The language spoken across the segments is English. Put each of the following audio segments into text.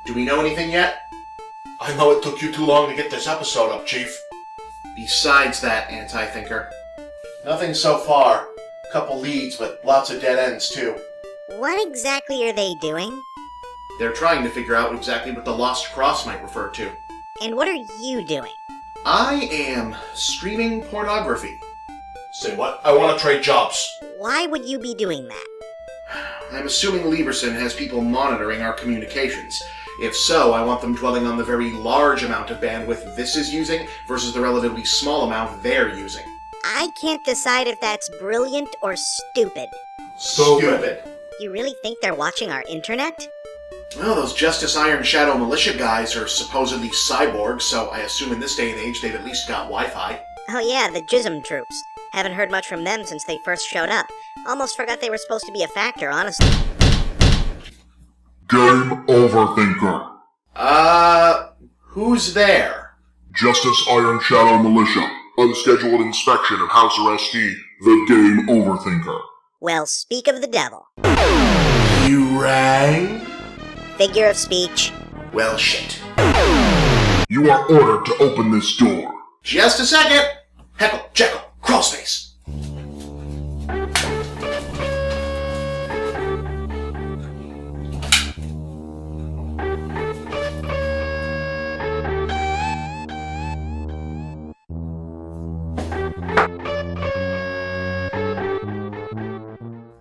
Do we know anything yet? I know it took you too long to get this episode up, Chief. Besides that, Anti-Thinker. Nothing so far. Couple leads, but lots of dead ends, too. What exactly are they doing? They're trying to figure out exactly what the Lost Cross might refer to. And what are you doing? I am streaming pornography. Say what? I want to trade jobs. Why would you be doing that? I'm assuming Lieberson has people monitoring our communications. If so, I want them dwelling on the very large amount of bandwidth this is using versus the relatively small amount they're using. I can't decide if that's brilliant or stupid. Stupid. You really think they're watching our internet? Well, those Justice Iron Shadow Militia guys are supposedly cyborgs, so I assume in this day and age they've at least got Wi-Fi. Oh yeah, the Jism troops. Haven't heard much from them since they first showed up. Almost forgot they were supposed to be a factor, honestly. Game OverThinker. Who's there? Justice Iron Shadow Militia. Unscheduled inspection of House Arrestee, the Game OverThinker. Well, speak of the devil. You rang? Figure of speech. Well, shit. You are ordered to open this door. Just a second! Heckle, Jekyll, crawlspace!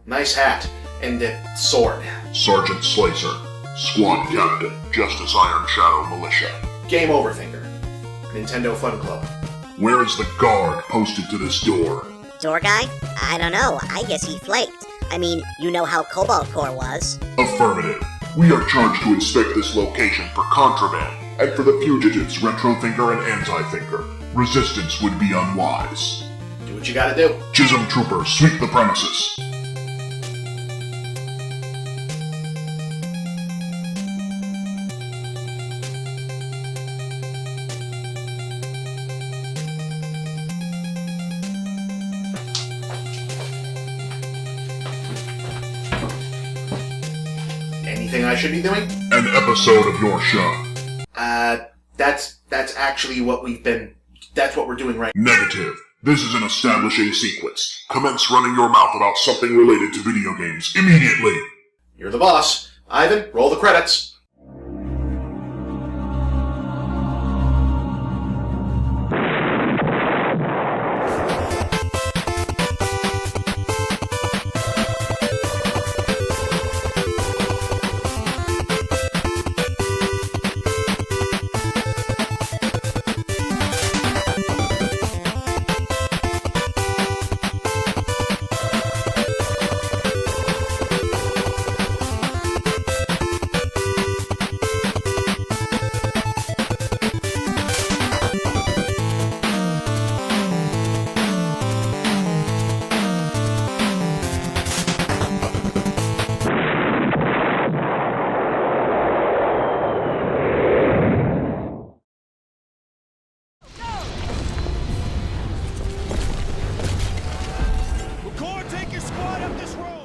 Nice hat. And sword. Sergeant Slicer. Squad Captain, Justice Iron Shadow Militia. Game OverThinker. Nintendo Fun Club. Where is the guard posted to this door? Door guy? I don't know. I guess he flaked. I mean, you know how Cobalt Core was. Affirmative. We are charged to inspect this location for contraband, and for the fugitives, Retro-Thinker and Anti-Thinker. Resistance would be unwise. Do what you gotta do. Chisholm Troopers, sweep the premises. Anything I should be doing? An episode of your show. That's actually what that's what we're doing right now. Negative. This is an establishing sequence. Commence running your mouth about something related to video games immediately. You're the boss. Ivan, roll the credits.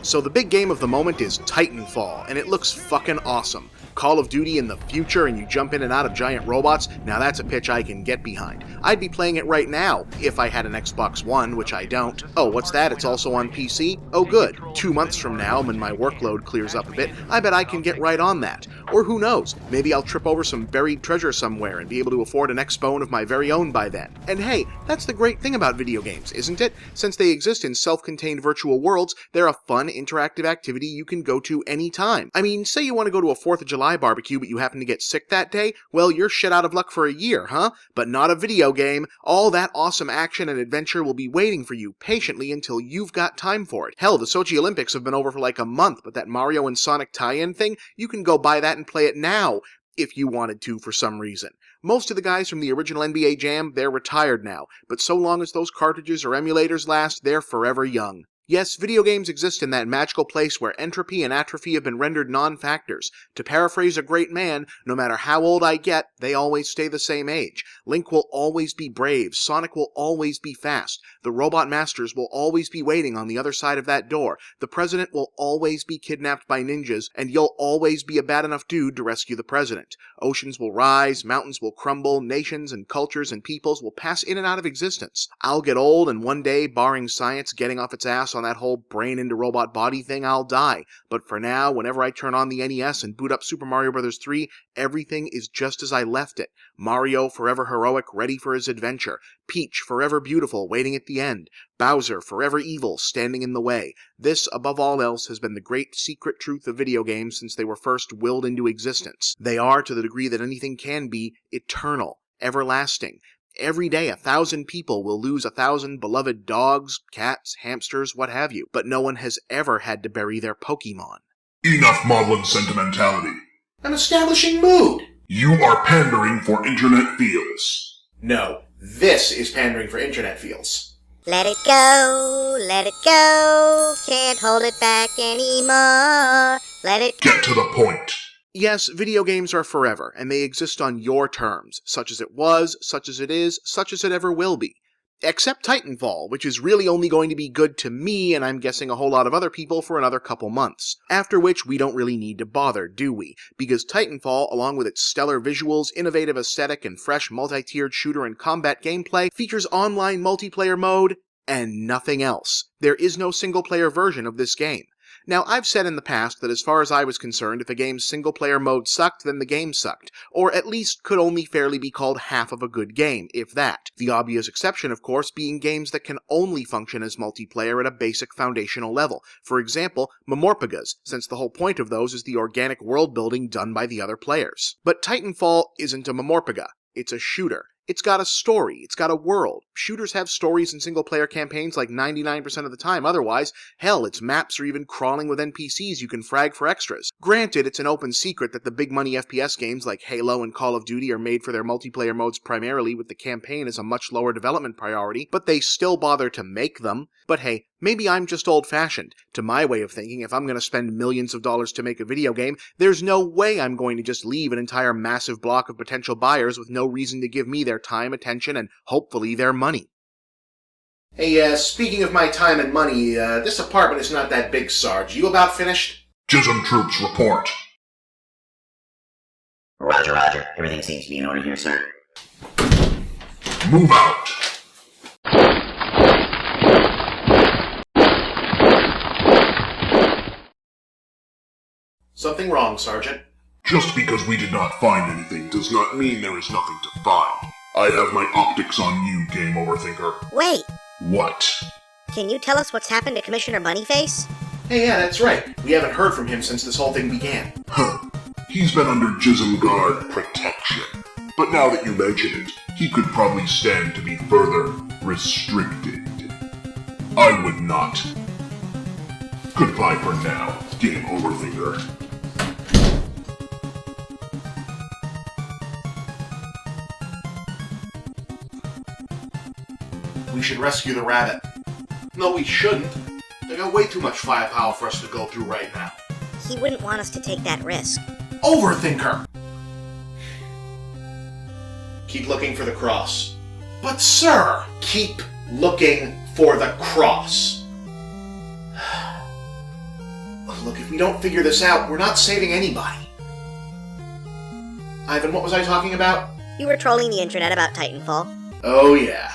So the big game of the moment is Titanfall, and it looks fucking awesome. Call of Duty in the future and you jump in and out of giant robots, now that's a pitch I can get behind. I'd be playing it right now, if I had an Xbox One, which I don't. Oh, what's that? It's also on PC? Oh good. 2 months from now, when my workload clears up a bit, I bet I can get right on that. Or who knows, maybe I'll trip over some buried treasure somewhere and be able to afford an Xbone of my very own by then. And hey, that's the great thing about video games, isn't it? Since they exist in self-contained virtual worlds, they're a fun, interactive activity you can go to anytime. I mean, say you want to go to a 4th of July barbecue but you happen to get sick that day, well, you're shit out of luck for a year, huh? But not a video game. All that awesome action and adventure will be waiting for you patiently until you've got time for it. Hell, the Sochi Olympics have been over for like a month, but that Mario and Sonic tie-in thing, you can go buy that and play it now, if you wanted to for some reason. Most of the guys from the original NBA Jam, they're retired now, but so long as those cartridges or emulators last, they're forever young. Yes, video games exist in that magical place where entropy and atrophy have been rendered non-factors. To paraphrase a great man, no matter how old I get, they always stay the same age. Link will always be brave, Sonic will always be fast, the robot masters will always be waiting on the other side of that door, the president will always be kidnapped by ninjas, and you'll always be a bad enough dude to rescue the president. Oceans will rise, mountains will crumble, nations and cultures and peoples will pass in and out of existence. I'll get old, and one day, barring science getting off its ass on that whole brain into robot body thing, I'll die. But for now, whenever I turn on the NES and boot up Super Mario Bros. 3, everything is just as I left it. Mario forever heroic, ready for his adventure. Peach forever beautiful, waiting at the end. Bowser forever evil, standing in the way. This, above all else, has been the great secret truth of video games since they were first willed into existence. They are, to the degree that anything can be, eternal, everlasting. Every day 1,000 people will lose 1,000 beloved dogs, cats, hamsters, what have you, but no one has ever had to bury their Pokemon. Enough maudlin sentimentality. I'm establishing mood. You are pandering for internet feels. No, this is pandering for internet feels. Let it go, can't hold it back anymore. Let it Get to the point. Yes, video games are forever, and they exist on your terms, such as it was, such as it is, such as it ever will be. Except Titanfall, which is really only going to be good to me, and I'm guessing a whole lot of other people, for another couple months. After which, we don't really need to bother, do we? Because Titanfall, along with its stellar visuals, innovative aesthetic, and fresh multi-tiered shooter and combat gameplay, features online multiplayer mode, and nothing else. There is no single-player version of this game. Now, I've said in the past that as far as I was concerned, if a game's single-player mode sucked, then the game sucked, or at least could only fairly be called half of a good game, if that. The obvious exception, of course, being games that can only function as multiplayer at a basic foundational level. For example, Momorpagas, since the whole point of those is the organic world-building done by the other players. But Titanfall isn't a Momorpaga, it's a shooter. It's got a story, it's got a world. Shooters have stories in single-player campaigns like 99% of the time, otherwise, hell, its maps are even crawling with NPCs you can frag for extras. Granted, it's an open secret that the big-money FPS games like Halo and Call of Duty are made for their multiplayer modes primarily, with the campaign as a much lower development priority, but they still bother to make them. But hey, maybe I'm just old-fashioned. To my way of thinking, if I'm going to spend millions of dollars to make a video game, there's no way I'm going to just leave an entire massive block of potential buyers with no reason to give me their time, attention, and hopefully their money. Hey, speaking of my time and money, this apartment is not that big, Sarge. You about finished? Jism troops report. Roger, roger. Everything seems to be in order here, sir. Move out. Something wrong, Sergeant. Just because we did not find anything does not mean there is nothing to find. I have my optics on you, Game Overthinker. Wait, What? can you tell us what's happened to Commissioner Bunnyface? Hey, yeah, that's right. We haven't heard from him since this whole thing began. Huh. He's been under Jism Guard protection. But now that you mention it, he could probably stand to be further restricted. I would not. Goodbye for now, Game Overthinker. We should rescue the rabbit. No, we shouldn't. They got way too much firepower for us to go through right now. He wouldn't want us to take that risk. Overthinker! Keep looking for the cross. But sir! Keep looking for the cross. Look, if we don't figure this out, we're not saving anybody. Ivan, what was I talking about? You were trolling the internet about Titanfall. Oh yeah.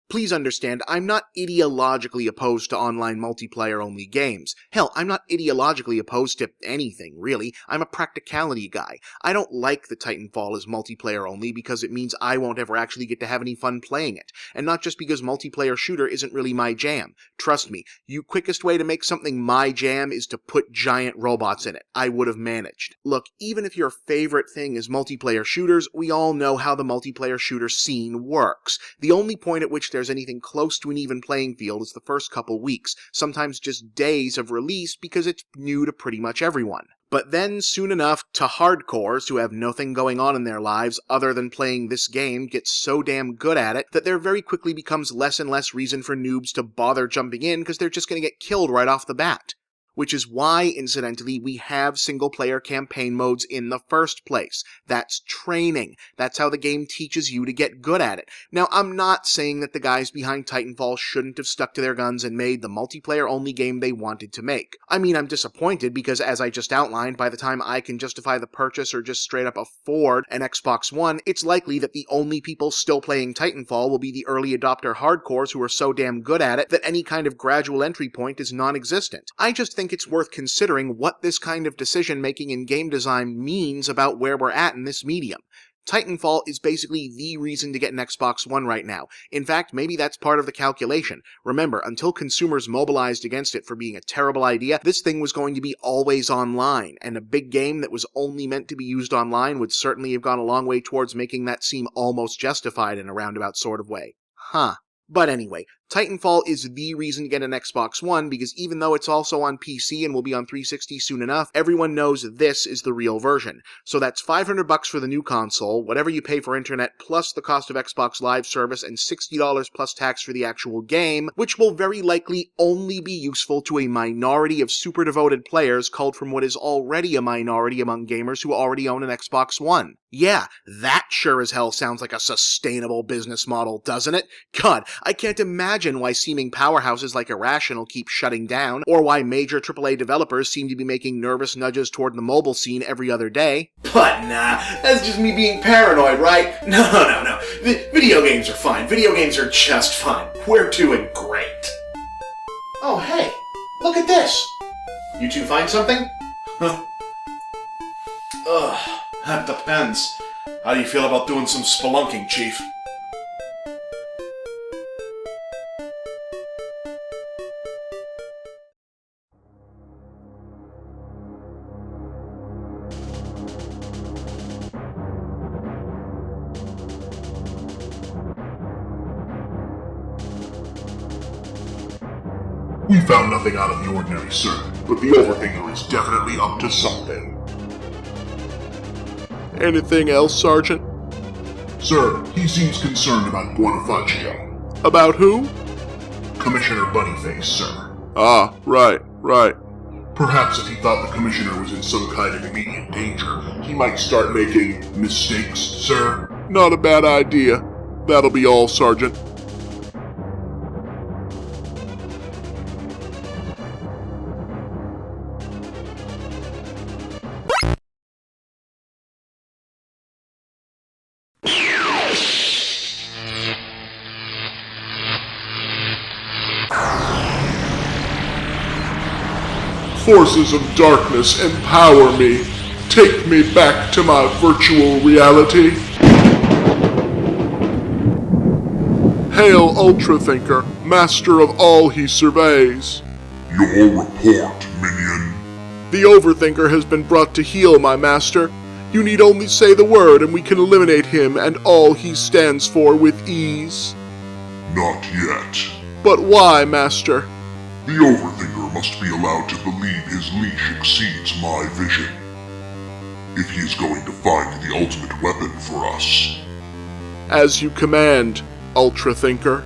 Please understand, I'm not ideologically opposed to online multiplayer-only games. Hell, I'm not ideologically opposed to anything, really. I'm a practicality guy. I don't like that Titanfall is multiplayer-only because it means I won't ever actually get to have any fun playing it. And not just because multiplayer shooter isn't really my jam. Trust me, the quickest way to make something my jam is to put giant robots in it. I would have managed. Look, even if your favorite thing is multiplayer shooters, we all know how the multiplayer shooter scene works. The only point at which there's anything close to an even playing field is the first couple weeks, sometimes just days of release because it's new to pretty much everyone. But then, soon enough, to hardcores who have nothing going on in their lives other than playing this game get so damn good at it that there very quickly becomes less and less reason for noobs to bother jumping in because they're just going to get killed right off the bat. Which is why, incidentally, we have single-player campaign modes in the first place. That's training. That's how the game teaches you to get good at it. Now, I'm not saying that the guys behind Titanfall shouldn't have stuck to their guns and made the multiplayer-only game they wanted to make. I mean, I'm disappointed because, as I just outlined, by the time I can justify the purchase or just straight up afford an Xbox One, it's likely that the only people still playing Titanfall will be the early adopter hardcores who are so damn good at it that any kind of gradual entry point is non-existent. I just think it's worth considering what this kind of decision-making in game design means about where we're at in this medium. Titanfall is basically the reason to get an Xbox One right now. In fact, maybe that's part of the calculation. Remember, until consumers mobilized against it for being a terrible idea, this thing was going to be always online, and a big game that was only meant to be used online would certainly have gone a long way towards making that seem almost justified in a roundabout sort of way. Huh. But anyway, Titanfall is the reason to get an Xbox One because even though it's also on PC and will be on 360 soon enough, everyone knows this is the real version. So that's $500 for the new console, whatever you pay for internet plus the cost of Xbox Live service, and $60 plus tax for the actual game, which will very likely only be useful to a minority of super devoted players culled from what is already a minority among gamers who already own an Xbox One. Yeah, that sure as hell sounds like a sustainable business model, doesn't it? God, I can't imagine why seeming powerhouses like Irrational keep shutting down, or why major AAA developers seem to be making nervous nudges toward the mobile scene every other day. But nah, that's just me being paranoid, right? No. Video games are fine. Video games are just fine. We're doing great. Oh, hey, look at this. You two find something? Huh. Ugh, that depends. How do you feel about doing some spelunking, Chief? We found nothing out of the ordinary, sir, but the OverThinker is definitely up to something. Anything else, Sergeant? Sir, he seems concerned about Buonafacio. About who? Commissioner Bunnyface, sir. Ah, right. Perhaps if he thought the Commissioner was in some kind of immediate danger, he might start making mistakes, sir. Not a bad idea. That'll be all, Sergeant. Forces of darkness, empower me. Take me back to my virtual reality. Hail, OverThinker, master of all he surveys. Your report, minion. The OverThinker has been brought to heel, my master. You need only say the word and we can eliminate him and all he stands for with ease. Not yet. But why, master? The OverThinker must be allowed to believe his leash exceeds my vision. If he is going to find the ultimate weapon for us. As you command, OverThinker.